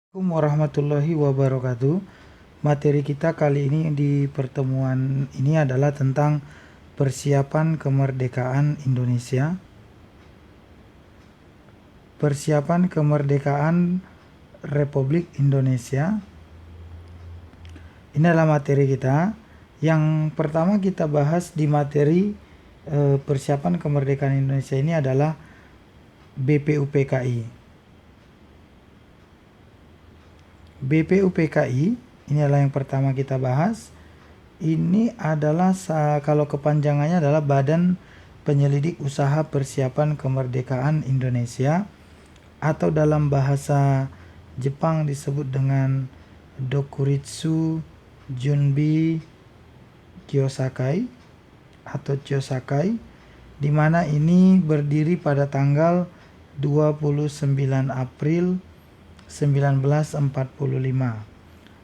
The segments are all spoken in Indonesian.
Assalamualaikum warahmatullahi wabarakatuh. Materi kita kali ini di pertemuan ini adalah tentang persiapan kemerdekaan Indonesia. Persiapan kemerdekaan Republik Indonesia. Ini adalah materi kita. Yang pertama kita bahas di materi persiapan kemerdekaan Indonesia ini adalah BPUPKI. BPUPKI ini adalah yang pertama kita bahas. Ini adalah kalau kepanjangannya adalah Badan Penyelidik Usaha Persiapan Kemerdekaan Indonesia, atau dalam bahasa Jepang disebut dengan Dokuritsu Junbi Kyosakai atau Chosakai, di mana ini berdiri pada tanggal 29 April 1945.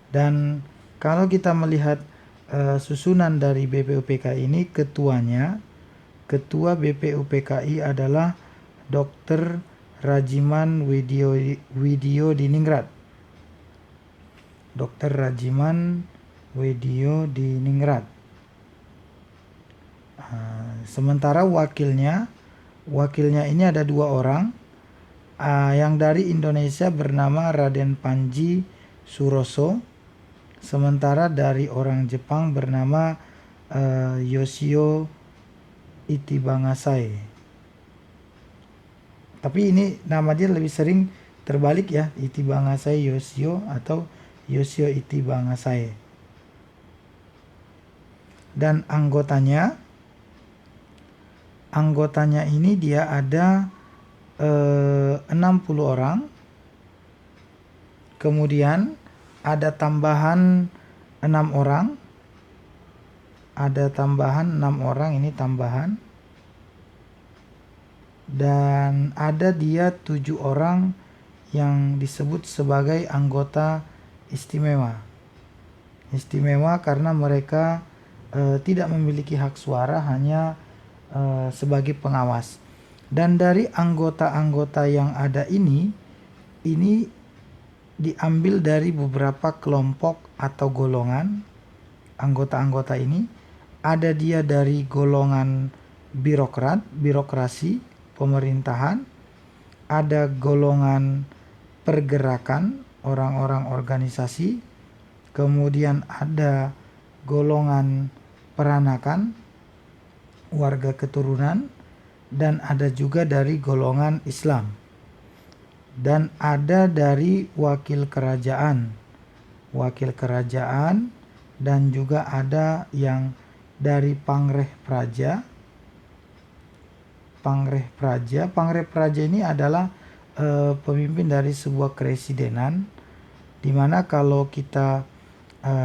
Dan kalau kita melihat susunan dari BPUPKI ini, ketua BPUPKI adalah Dr. Rajiman Widyodiningrat. Dr. Rajiman Widyodiningrat. Sementara wakilnya ini ada dua orang. Yang dari Indonesia bernama Raden Panji Suroso, sementara dari orang Jepang bernama Yoshio Itibangasai. Tapi ini nama dia lebih sering terbalik ya, Itibangasai Yoshio atau Yoshio Itibangasai. Dan anggotanya ini dia ada 60 orang. Kemudian ada tambahan 6 orang. Ini tambahan. Dan ada dia 7 orang yang disebut sebagai anggota istimewa. Istimewa karena mereka tidak memiliki hak suara, hanya sebagai pengawas. Dan dari anggota-anggota yang ada ini diambil dari beberapa kelompok atau golongan. Anggota-anggota ini ada dia dari golongan birokrasi, pemerintahan, ada golongan pergerakan, orang-orang organisasi, kemudian ada golongan peranakan, warga keturunan, dan ada juga dari golongan Islam, dan ada dari wakil kerajaan, dan juga ada yang dari Pangreh Praja. Pangreh Praja ini adalah pemimpin dari sebuah keresidenan, dimana kalau kita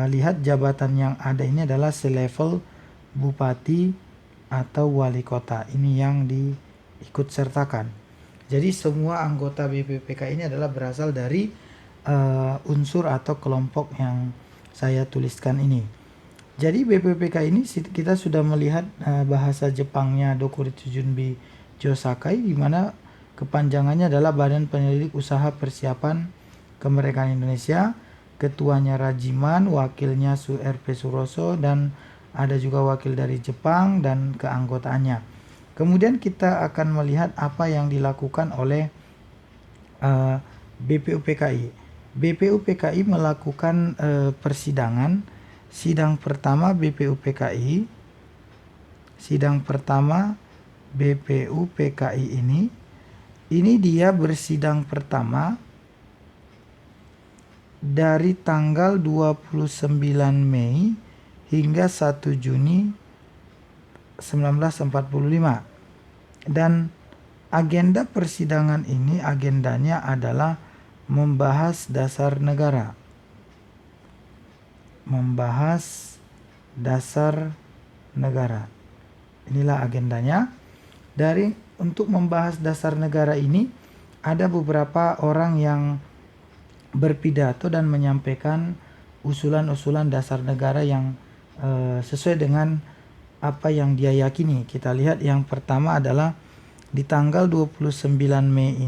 lihat jabatan yang ada ini adalah selevel bupati atau wali kota. Ini yang diikut sertakan. Jadi semua anggota BPUPKI ini adalah berasal dari unsur atau kelompok yang saya tuliskan ini. Jadi BPUPKI ini kita sudah melihat bahasa Jepangnya Dokuritsu Junbi Kyosakai, di mana kepanjangannya adalah Badan Penyelidik Usaha Persiapan Kemerdekaan Indonesia. Ketuanya Rajiman, wakilnya RP Suroso, dan ada juga wakil dari Jepang dan keanggotaannya. Kemudian kita akan melihat apa yang dilakukan oleh BPUPKI. BPUPKI melakukan persidangan. Sidang pertama BPUPKI ini dia bersidang pertama dari tanggal 29 Mei hingga 1 Juni 1945. Dan agenda persidangan ini, agendanya adalah membahas dasar negara. Inilah agendanya. Untuk membahas dasar negara ini ada beberapa orang yang berpidato dan menyampaikan usulan-usulan dasar negara yang sesuai dengan apa yang dia yakini. Kita lihat yang pertama adalah di tanggal 29 Mei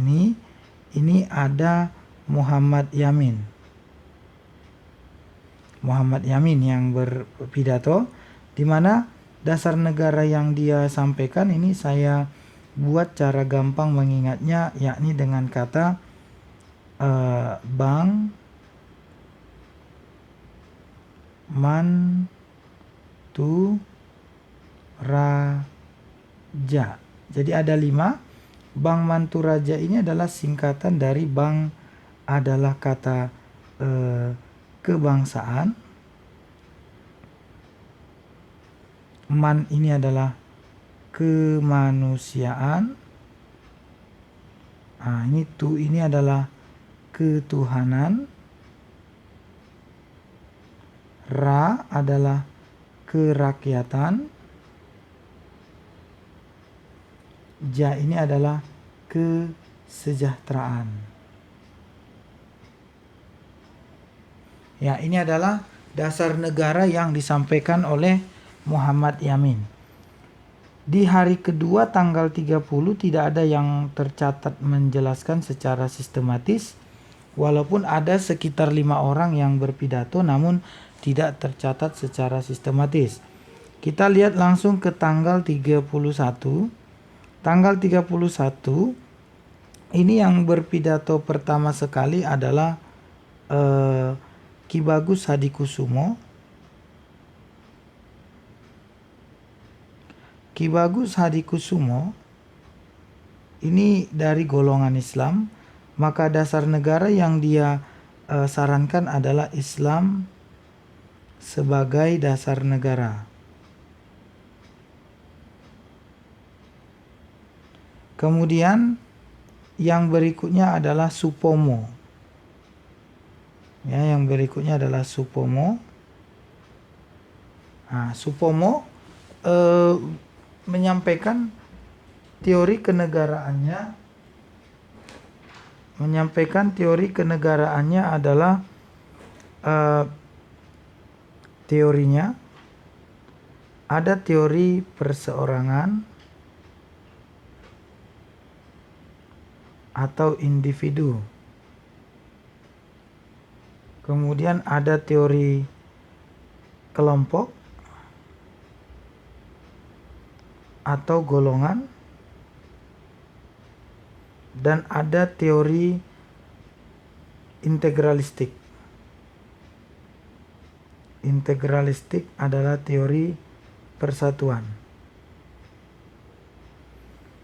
ini ada Muhammad Yamin. Muhammad Yamin yang berpidato, di mana dasar negara yang dia sampaikan ini saya buat cara gampang mengingatnya, yakni dengan kata Bang Mantu Raja. Jadi ada 5. Bang Mantu Raja ini adalah singkatan dari bang adalah kata kebangsaan. Man ini adalah kemanusiaan. Ini tu ini adalah ketuhanan. Ra adalah kerakyatan. Ja ini adalah kesejahteraan. Ya, ini adalah dasar negara yang disampaikan oleh Muhammad Yamin. Di hari kedua tanggal 30 tidak ada yang tercatat menjelaskan secara sistematis, walaupun ada sekitar 5 orang yang berpidato namun tidak tercatat secara sistematis. Kita lihat langsung ke tanggal 31. Tanggal 31 ini yang berpidato pertama sekali adalah Ki Bagus Hadikusumo. Ki Bagus Hadikusumo ini dari golongan Islam, maka dasar negara yang dia sarankan adalah Islam sebagai dasar negara. Kemudian yang berikutnya adalah Supomo. Ya, yang berikutnya adalah Supomo. Supomo menyampaikan teori kenegaraannya adalah teorinya ada teori perseorangan atau individu. Kemudian ada teori kelompok atau golongan, dan ada teori integralistik. Integralistik adalah teori persatuan.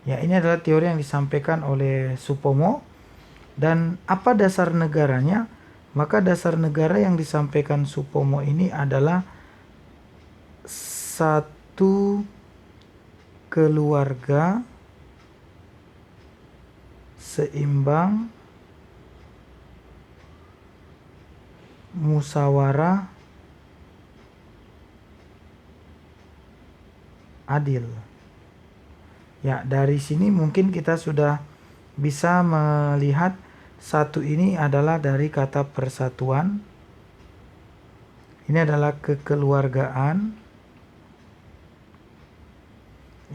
Ya, ini adalah teori yang disampaikan oleh Supomo. Dan apa dasar negaranya? Maka dasar negara yang disampaikan Supomo ini adalah satu keluarga seimbang, musyawarah, adil. Ya, dari sini mungkin kita sudah bisa melihat satu ini adalah dari kata persatuan. Ini adalah kekeluargaan.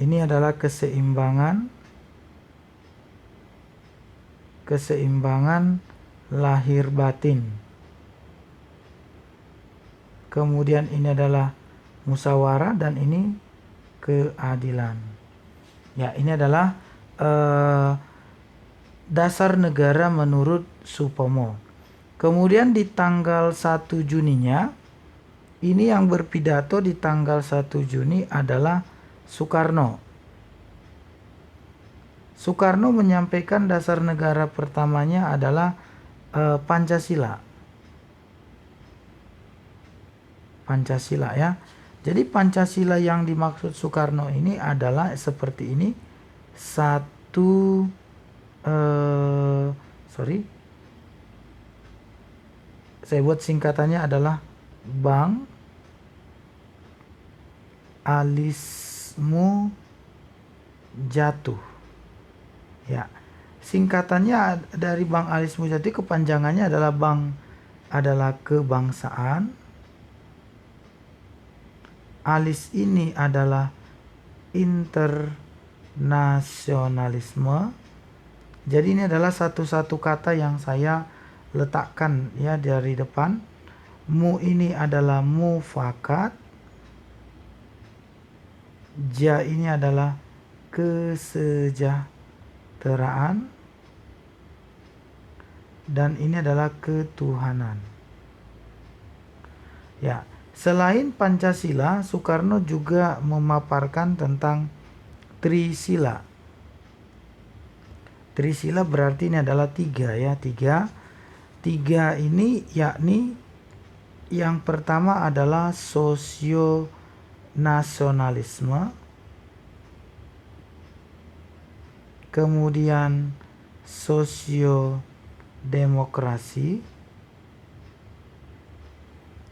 Ini adalah keseimbangan. Keseimbangan lahir batin. Kemudian ini adalah musyawarah dan ini keadilan. Ya, ini adalah dasar negara menurut Supomo. Kemudian di tanggal 1 Juninya, ini yang berpidato di tanggal 1 Juni adalah Soekarno. Soekarno menyampaikan dasar negara pertamanya adalah Pancasila. Pancasila, ya. Jadi Pancasila yang dimaksud Soekarno ini adalah seperti ini. Saya buat singkatannya adalah Bang Alismu Jatuh. Ya, singkatannya dari Bang Alismu Jatuh, kepanjangannya adalah Bang adalah kebangsaan. Alis ini adalah internasionalisme. Jadi ini adalah satu-satu kata yang saya letakkan ya dari depan. Mu ini adalah mufakat, ja ini adalah kesejahteraan, dan ini adalah ketuhanan. Ya, selain Pancasila, Soekarno juga memaparkan tentang Trisila. Trisila berarti ini adalah tiga ya, tiga. Tiga ini yakni yang pertama adalah sosionasionalisme, kemudian sosiodemokrasi,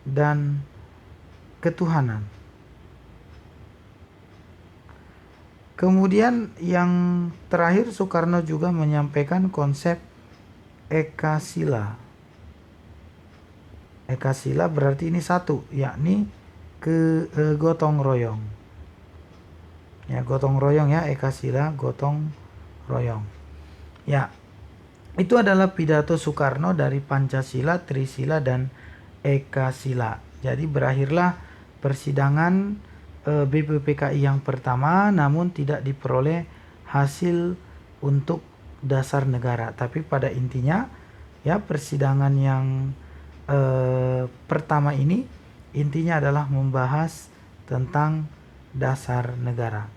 dan ketuhanan. Kemudian yang terakhir Soekarno juga menyampaikan konsep Ekasila. Ekasila berarti ini satu, yakni gotong royong. Ya, gotong royong ya, Ekasila, gotong royong. Ya, itu adalah pidato Soekarno dari Pancasila, Trisila, dan Ekasila. Jadi berakhirlah persidangan BPUPKI yang pertama, namun tidak diperoleh hasil untuk dasar negara. Tapi pada intinya ya, persidangan yang pertama ini intinya adalah membahas tentang dasar negara.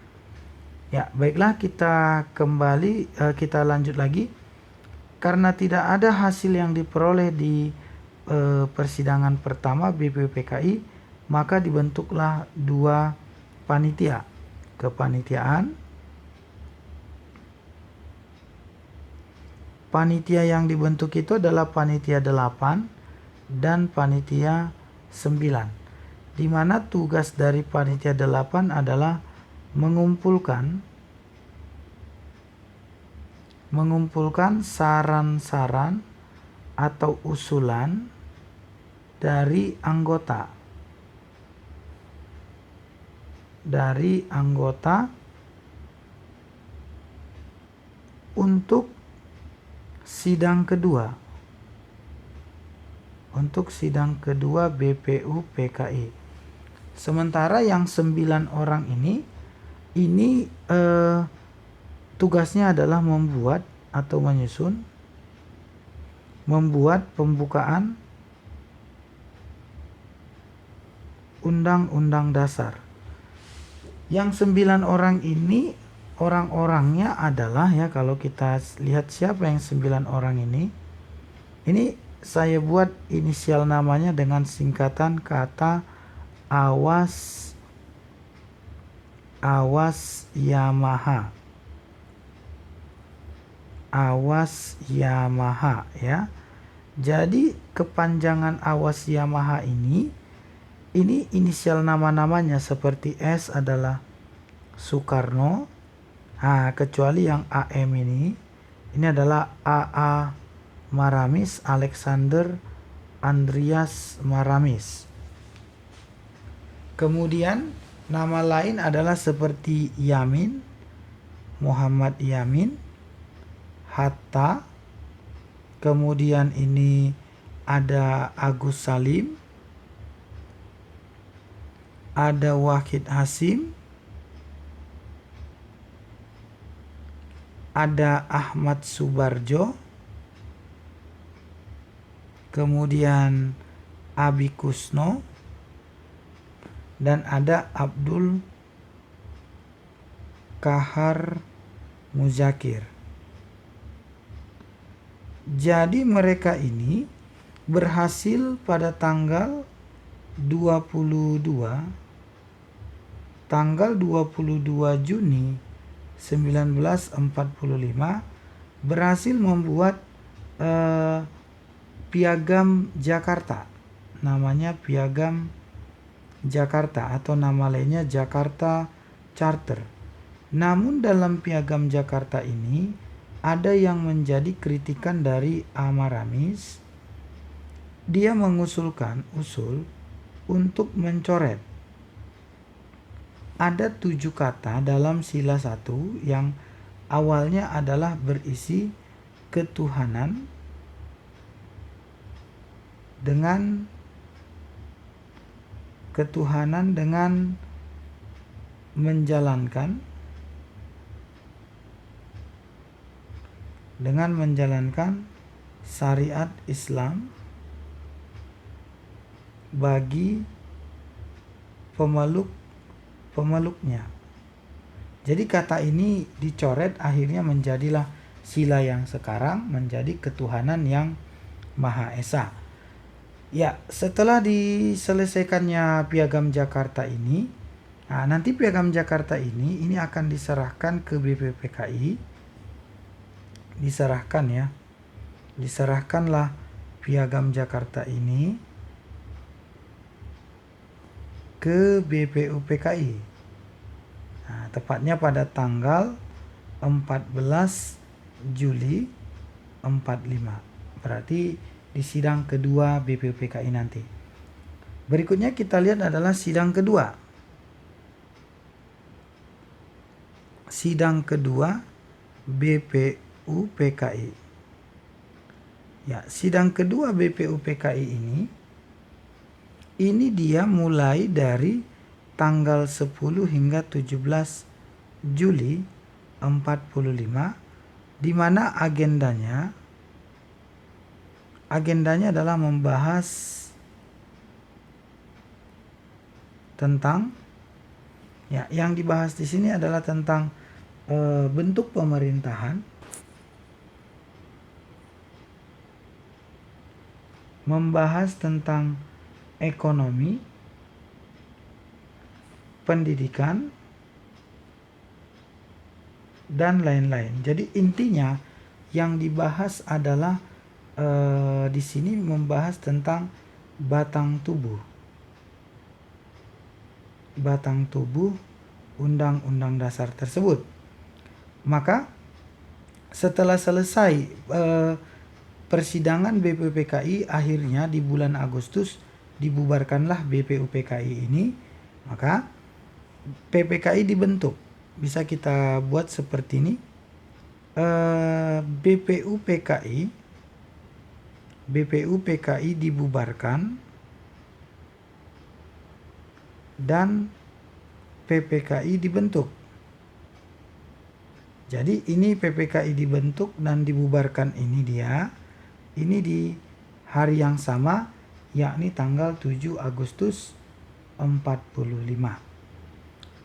Ya, baiklah, kita kembali, kita lanjut lagi. Karena tidak ada hasil yang diperoleh di persidangan pertama BPUPKI, maka dibentuklah dua panitia. Panitia yang dibentuk itu adalah panitia 8 dan panitia 9, di mana tugas dari panitia 8 adalah mengumpulkan saran-saran atau usulan dari anggota untuk sidang kedua BPUPKI. Sementara yang 9 orang ini tugasnya adalah membuat pembukaan Undang-Undang Dasar. Yang 9 orang ini, orang-orangnya adalah ya, kalau kita lihat siapa yang 9 orang ini saya buat inisial namanya dengan singkatan kata Awas Yamaha. Awas Yamaha ya. Jadi kepanjangan Awas Yamaha ini inisial nama-namanya seperti S adalah Soekarno. Kecuali yang AM ini adalah AA Maramis, Alexander Andreas Maramis. Kemudian nama lain adalah seperti Yamin, Muhammad Yamin, Hatta. Kemudian ini ada Agus Salim, ada Wahid Hasim, ada Ahmad Subarjo, kemudian Abi Kusno, dan ada Abdul Kahar Muzakir. Jadi mereka ini berhasil pada tanggal 22 Juni 1945 berhasil membuat Piagam Jakarta. Namanya Piagam Jakarta atau nama lainnya Jakarta Charter. Namun dalam Piagam Jakarta ini ada yang menjadi kritikan dari Maramis. Dia mengusulkan untuk mencoret. Ada 7 kata dalam sila 1 yang awalnya adalah berisi ketuhanan, dengan ketuhanan dengan menjalankan syariat Islam bagi pemeluknya. Jadi kata ini dicoret, akhirnya menjadilah sila yang sekarang menjadi ketuhanan yang Maha Esa. Ya, setelah diselesaikannya Piagam Jakarta ini, nanti Piagam Jakarta ini akan diserahkan ke BPUPKI. Diserahkanlah Piagam Jakarta ini ke BPUPKI. Tepatnya pada tanggal 14 Juli 45. Berarti di sidang kedua BPUPKI nanti. Berikutnya kita lihat adalah sidang kedua. Sidang kedua BPUPKI. Ya, sidang kedua BPUPKI ini dia mulai dari tanggal 10 hingga 17 Juli 45, di mana agendanya adalah membahas tentang, ya, yang dibahas di sini adalah tentang bentuk pemerintahan, membahas tentang ekonomi, pendidikan, dan lain-lain. Jadi intinya yang dibahas adalah di sini membahas tentang batang tubuh Undang-Undang Dasar tersebut. Maka setelah selesai persidangan BPUPKI, akhirnya di bulan Agustus dibubarkanlah BPUPKI ini. Maka PPKI dibentuk. Bisa kita buat seperti ini. BPUPKI dibubarkan dan PPKI dibentuk. Jadi ini PPKI dibentuk dan dibubarkan ini di hari yang sama, yakni tanggal 7 Agustus 45.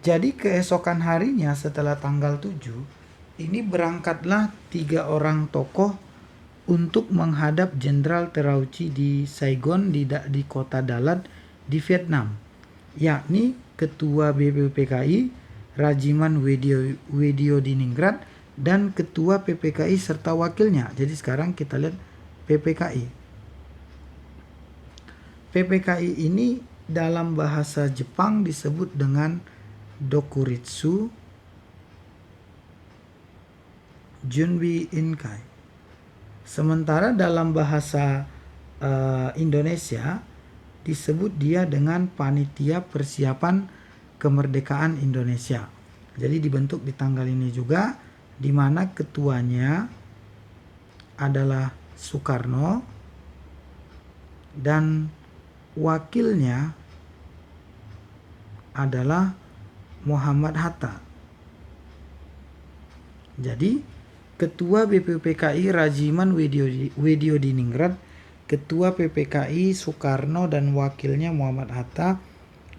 Jadi keesokan harinya setelah tanggal 7, ini berangkatlah 3 orang tokoh untuk menghadap Jenderal Terauchi di Saigon, di kota Dalat di Vietnam, yakni Ketua BPUPKI Rajiman Wediodiningrat dan Ketua PPKI serta wakilnya. Jadi sekarang kita lihat PPKI. PPKI ini dalam bahasa Jepang disebut dengan Dokuritsu Junbi Inkai. Sementara dalam bahasa Indonesia disebut dia dengan Panitia Persiapan Kemerdekaan Indonesia. Jadi dibentuk di tanggal ini juga, di mana ketuanya adalah Soekarno dan wakilnya adalah Muhammad Hatta. Jadi Ketua BPUPKI Rajiman Wediodiningrat, Ketua PPKI Soekarno dan wakilnya Muhammad Hatta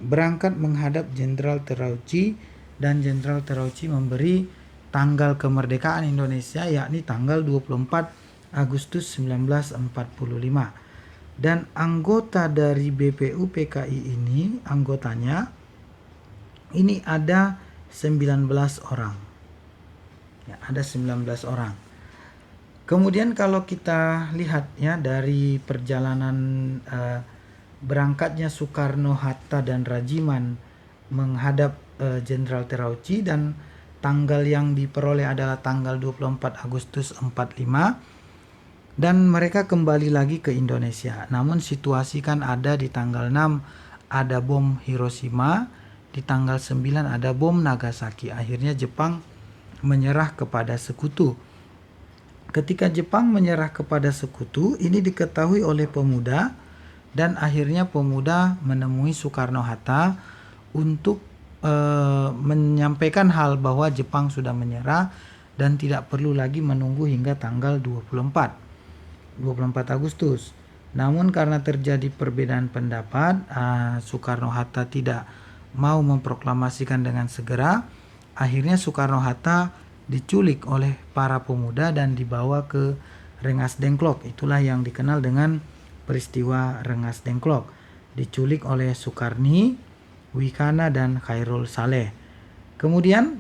berangkat menghadap Jenderal Terauchi, dan Jenderal Terauchi memberi tanggal kemerdekaan Indonesia, yakni tanggal 24 Agustus 1945. Dan anggota dari BPUPKI ini, anggotanya ini ada 19 orang. Ya, ada 19 orang. Kemudian kalau kita lihat ya dari perjalanan berangkatnya Soekarno, Hatta dan Rajiman menghadap Jenderal Terauchi, dan tanggal yang diperoleh adalah tanggal 24 Agustus 45, dan mereka kembali lagi ke Indonesia. Namun situasi kan ada di tanggal 6 ada bom Hiroshima, di tanggal 9 ada bom Nagasaki. Akhirnya Jepang menyerah kepada sekutu. Ketika Jepang menyerah kepada sekutu, ini diketahui oleh pemuda dan akhirnya pemuda menemui Soekarno-Hatta untuk menyampaikan hal bahwa Jepang sudah menyerah dan tidak perlu lagi menunggu hingga tanggal 24 Agustus. Namun karena terjadi perbedaan pendapat, Soekarno-Hatta tidak mau memproklamasikan dengan segera. Akhirnya Soekarno-Hatta diculik oleh para pemuda dan dibawa ke Rengas Dengklok. Itulah yang dikenal dengan peristiwa Rengas Dengklok. Diculik oleh Soekarni, Wikana, dan Khairul Saleh. Kemudian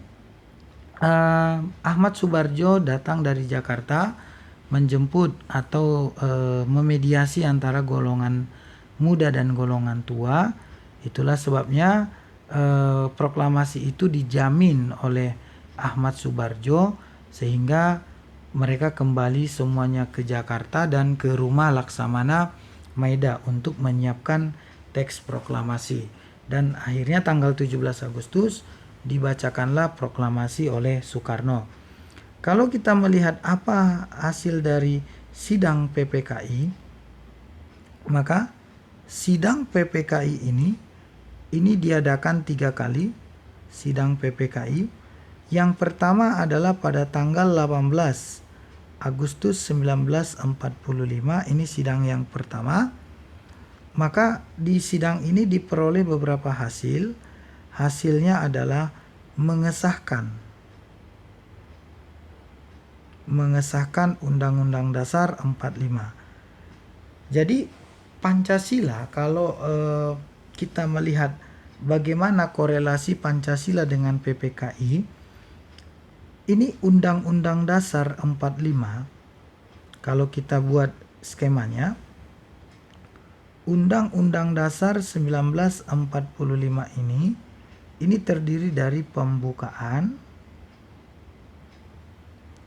Ahmad Subarjo datang dari Jakarta menjemput atau memediasi antara golongan muda dan golongan tua. Itulah sebabnya proklamasi itu dijamin oleh Ahmad Subarjo sehingga mereka kembali semuanya ke Jakarta dan ke rumah Laksamana Maeda untuk menyiapkan teks proklamasi. Dan akhirnya tanggal 17 Agustus dibacakanlah proklamasi oleh Soekarno. Kalau kita melihat apa hasil dari sidang PPKI, maka sidang PPKI ini diadakan 3 kali sidang PPKI. Yang pertama adalah pada tanggal 18 Agustus 1945, ini sidang yang pertama. Maka di sidang ini diperoleh beberapa hasil. Hasilnya adalah mengesahkan Undang-Undang Dasar 45. Jadi Pancasila, kalau kita melihat bagaimana korelasi Pancasila dengan PPKI, ini Undang-Undang Dasar 45, kalau kita buat skemanya, Undang-Undang Dasar 1945 ini terdiri dari pembukaan,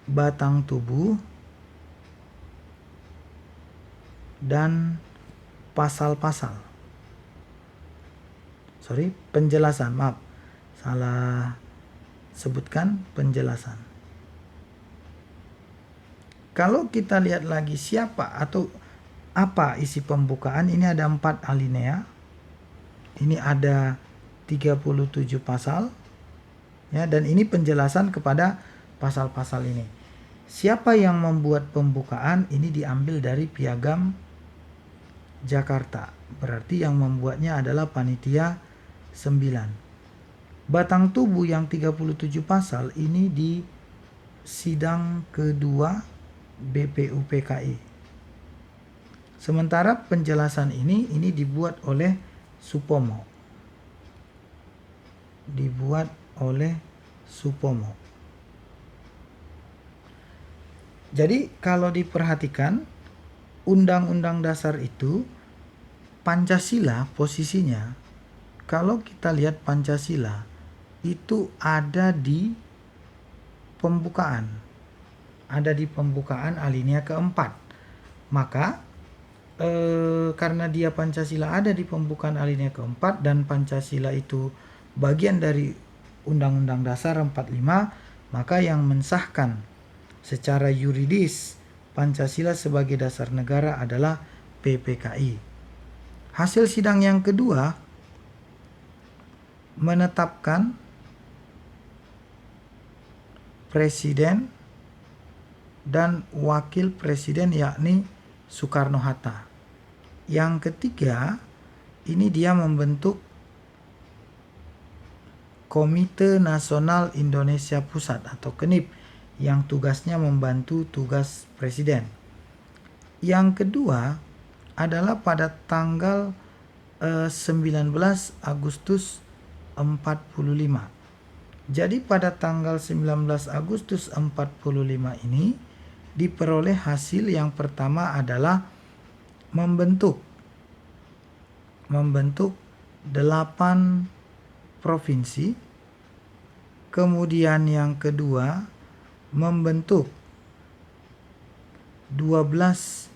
batang tubuh, dan pasal-pasal. Penjelasan, maaf. Salah sebutkan penjelasan. Kalau kita lihat lagi siapa atau apa isi pembukaan, ini ada 4 alinea. Ini ada 37 pasal. Ya, dan ini penjelasan kepada pasal-pasal ini. Siapa yang membuat pembukaan? Ini diambil dari Piagam Jakarta. Berarti yang membuatnya adalah Panitia 9. Batang tubuh yang 37 pasal ini di sidang kedua BPUPKI. Sementara penjelasan ini dibuat oleh Supomo. Jadi kalau diperhatikan, Undang-Undang Dasar itu Pancasila posisinya, kalau kita lihat Pancasila itu ada di pembukaan. Ada di pembukaan alinea keempat. Maka karena dia Pancasila ada di pembukaan alinea keempat dan Pancasila itu bagian dari Undang-Undang Dasar 45, maka yang mensahkan secara yuridis Pancasila sebagai dasar negara adalah PPKI. Hasil sidang yang kedua menetapkan presiden dan wakil presiden, yakni Soekarno-Hatta. Yang ketiga, ini dia membentuk Komite Nasional Indonesia Pusat atau KNIP yang tugasnya membantu tugas presiden. Yang kedua adalah pada tanggal 19 Agustus 45. Jadi pada tanggal 19 Agustus 45 ini diperoleh hasil yang pertama adalah membentuk 8 provinsi. Kemudian yang kedua membentuk 12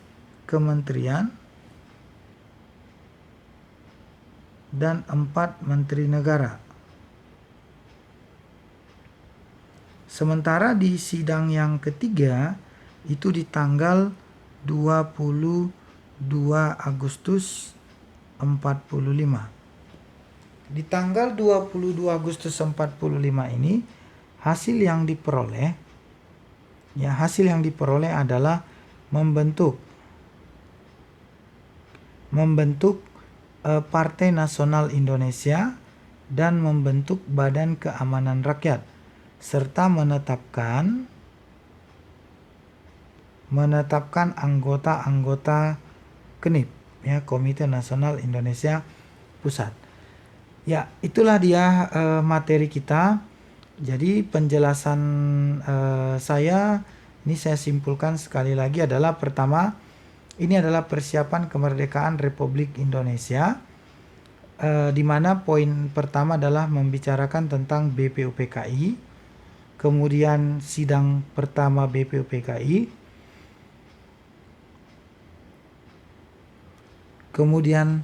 kementerian dan 4 menteri negara. Sementara di sidang yang ketiga itu di tanggal 22 Agustus Di tanggal 22 Agustus 45 ini hasil yang diperoleh adalah membentuk Partai Nasional Indonesia dan membentuk Badan Keamanan Rakyat serta menetapkan anggota-anggota KNIP, ya, Komite Nasional Indonesia Pusat. Ya, itulah dia materi kita. Jadi penjelasan saya simpulkan sekali lagi adalah, pertama, ini adalah persiapan kemerdekaan Republik Indonesia, di mana poin pertama adalah membicarakan tentang BPUPKI, kemudian sidang pertama BPUPKI, kemudian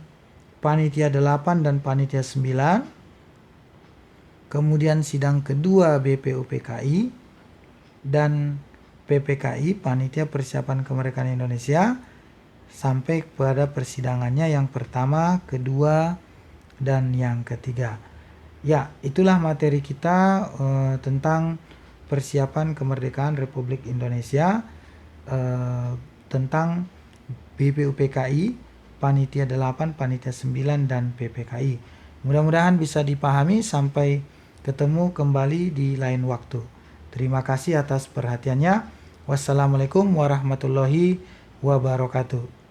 Panitia 8 dan Panitia 9, kemudian sidang kedua BPUPKI, dan PPKI, Panitia Persiapan Kemerdekaan Indonesia, sampai pada persidangannya yang pertama, kedua, dan yang ketiga. Ya, itulah materi kita tentang persiapan kemerdekaan Republik Indonesia, tentang BPUPKI, Panitia 8, Panitia 9, dan PPKI. Mudah-mudahan bisa dipahami. Sampai ketemu kembali di lain waktu. Terima kasih atas perhatiannya. Wassalamualaikum warahmatullahi wabarakatuh.